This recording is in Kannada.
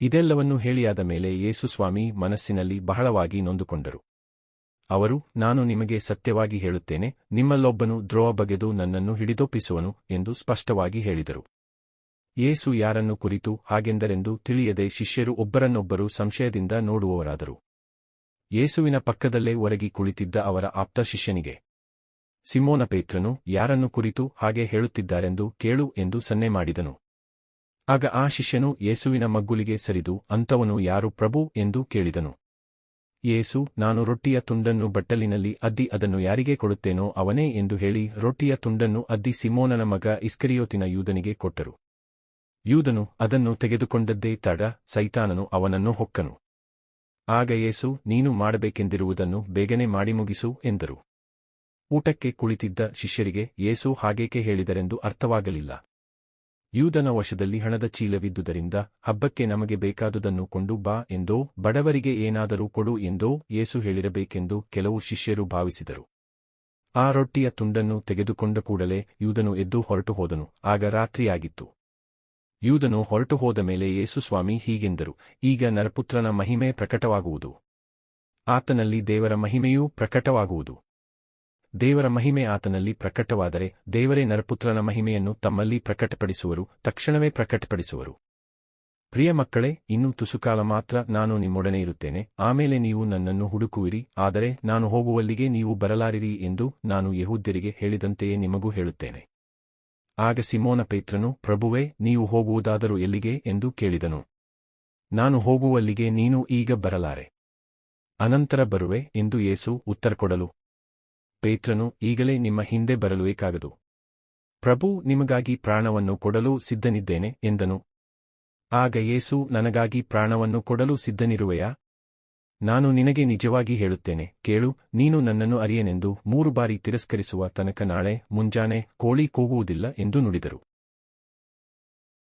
ಇದೆಲ್ಲವನ್ನೂ ಹೇಳಿಯಾದ ಮೇಲೆ ಯೇಸು ಸ್ವಾಮಿ ಮನಸ್ಸಿನಲ್ಲಿ ಬಹಳವಾಗಿ ನೊಂದುಕೊಂಡರು. ಅವರು, ನಾನು ನಿಮಗೆ ಸತ್ಯವಾಗಿ ಹೇಳುತ್ತೇನೆ, ನಿಮ್ಮಲ್ಲೊಬ್ಬನು ದ್ರೋಹ ಬಗೆದು ನನ್ನನ್ನು ಹಿಡಿದೊಪ್ಪಿಸುವನು ಎಂದು ಸ್ಪಷ್ಟವಾಗಿ ಹೇಳಿದರು. ಯೇಸು ಯಾರನ್ನು ಕುರಿತು ಹಾಗೆಂದರೆಂದು ತಿಳಿಯದೆ ಶಿಷ್ಯರು ಒಬ್ಬರನ್ನೊಬ್ಬರು ಸಂಶಯದಿಂದ ನೋಡುವವರಾದರು. ಯೇಸುವಿನ ಪಕ್ಕದಲ್ಲೇ ಒರಗಿ ಕುಳಿತಿದ್ದ ಅವರ ಆಪ್ತ ಶಿಷ್ಯನಿಗೆ, ಸಿಮೋನ ಪೇತ್ರನು, ಯಾರನ್ನು ಕುರಿತು ಹಾಗೆ ಹೇಳುತ್ತಿದ್ದಾರೆಂದು ಕೇಳು ಎಂದು ಸನ್ನೆ ಮಾಡಿದನು. ಆಗ ಆ ಶಿಷ್ಯನು ಯೇಸುವಿನ ಮಗ್ಗುಲಿಗೆ ಸರಿದು, ಅಂಥವನು ಯಾರು ಪ್ರಭು ಎಂದು ಕೇಳಿದನು. ಯೇಸು, ನಾನು ರೊಟ್ಟಿಯ ತುಂಡನ್ನು ಬಟ್ಟಲಿನಲ್ಲಿ ಅದ್ದಿ ಅದನ್ನು ಯಾರಿಗೆ ಕೊಡುತ್ತೇನೋ ಅವನೇ ಎಂದು ಹೇಳಿ ರೊಟ್ಟಿಯ ತುಂಡನ್ನು ಅದ್ದಿ ಸಿಮೋನನ ಮಗ ಇಸ್ಕರಿಯೋತಿನ ಯೂದನಿಗೆ ಕೊಟ್ಟರು. ಯೂದನು ಅದನ್ನು ತೆಗೆದುಕೊಂಡದ್ದೇ ತಡ, ಸೈತಾನನು ಅವನನ್ನು ಹೊಕ್ಕನು. ಆಗ ಯೇಸು, ನೀನು ಮಾಡಬೇಕೆಂದಿರುವುದನ್ನು ಬೇಗನೆ ಮಾಡಿ ಮುಗಿಸು ಎಂದರು. ಊಟಕ್ಕೆ ಕುಳಿತಿದ್ದ ಶಿಷ್ಯರಿಗೆ ಯೇಸು ಹಾಗೇಕೆ ಹೇಳಿದರೆಂದು ಅರ್ಥವಾಗಲಿಲ್ಲ. ಯೂದನ ವಶದಲ್ಲಿ ಹಣದ ಚೀಲವಿದ್ದುದರಿಂದ ಹಬ್ಬಕ್ಕೆ ನಮಗೆ ಬೇಕಾದುದನ್ನು ಕೊಂಡು ಬಾ ಎಂದೋ ಬಡವರಿಗೆ ಏನಾದರೂ ಕೊಡು ಎಂದೋ ಯೇಸು ಹೇಳಿರಬೇಕೆಂದು ಕೆಲವು ಶಿಷ್ಯರು ಭಾವಿಸಿದರು. ಆ ರೊಟ್ಟಿಯ ತುಂಡನ್ನು ತೆಗೆದುಕೊಂಡ ಕೂಡಲೇ ಯೂದನು ಎದ್ದು ಹೊರಟು ಹೋದನು. ಆಗ ರಾತ್ರಿಯಾಗಿತ್ತು. ಯೂದನು ಹೊರಟು ಹೋದ ಮೇಲೆ ಯೇಸು ಸ್ವಾಮಿ ಹೀಗೆಂದರು, ಈಗ ನರಪುತ್ರನ ಮಹಿಮೆ ಪ್ರಕಟವಾಗುವುದು. ಆತನಲ್ಲಿ ದೇವರ ಮಹಿಮೆಯೂ ಪ್ರಕಟವಾಗುವುದು. ದೇವರ ಮಹಿಮೆ ಆತನಲ್ಲಿ ಪ್ರಕಟವಾದರೆ ದೇವರೇ ನರಪುತ್ರನ ಮಹಿಮೆಯನ್ನು ತಮ್ಮಲ್ಲಿ ಪ್ರಕಟಪಡಿಸುವರು, ತಕ್ಷಣವೇ ಪ್ರಕಟಪಡಿಸುವರು. ಪ್ರಿಯ ಮಕ್ಕಳೇ, ಇನ್ನೂ ತುಸುಕಾಲ ಮಾತ್ರ ನಾನು ನಿಮ್ಮೊಡನೆ ಇರುತ್ತೇನೆ, ಆಮೇಲೆ ನೀವು ನನ್ನನ್ನು ಹುಡುಕುವಿರಿ, ಆದರೆ ನಾನು ಹೋಗುವಲ್ಲಿಗೆ ನೀವು ಬರಲಾರಿರಿ ಎಂದು ನಾನು ಯೆಹೂದ್ಯರಿಗೆ ಹೇಳಿದಂತೆಯೇ ನಿಮಗೂ ಹೇಳುತ್ತೇನೆ. ಆಗ ಸಿಮೋನ ಪೇತ್ರನು, ಪ್ರಭುವೇ, ನೀವು ಹೋಗುವುದಾದರೂ ಎಲ್ಲಿಗೆ ಎಂದು ಕೇಳಿದನು. ನಾನು ಹೋಗುವಲ್ಲಿಗೆ ನೀನು ಈಗ ಬರಲಾರೆ, ಅನಂತರ ಬರುವೆ ಎಂದು ಯೇಸು ಉತ್ತರಕೊಡಲು, ಪೇತ್ರನು, ಈಗಲೇ ನಿಮ್ಮ ಹಿಂದೆ ಬರಲುಬೇಕಾಗದು. ಪ್ರಭು, ನಿಮಗಾಗಿ ಪ್ರಾಣವನ್ನು ಕೊಡಲು ಸಿದ್ಧನಿದ್ದೇನೆ ಎಂದನು. ಆಗ ಯೇಸು, ನನಗಾಗಿ ಪ್ರಾಣವನ್ನು ಕೊಡಲು ಸಿದ್ಧನಿರುವೆಯಾ? ನಾನು ನಿನಗೆ ನಿಜವಾಗಿ ಹೇಳುತ್ತೇನೆ, ಕೇಳು, ನೀನು ನನ್ನನ್ನು ಅರಿಯೆನೆಂದು 3 ಬಾರಿ ತಿರಸ್ಕರಿಸುವ ತನಕ ನಾಳೆ ಮುಂಜಾನೆ ಕೋಳಿ ಕೂಗುವುದಿಲ್ಲ ಎಂದು ನುಡಿದರು.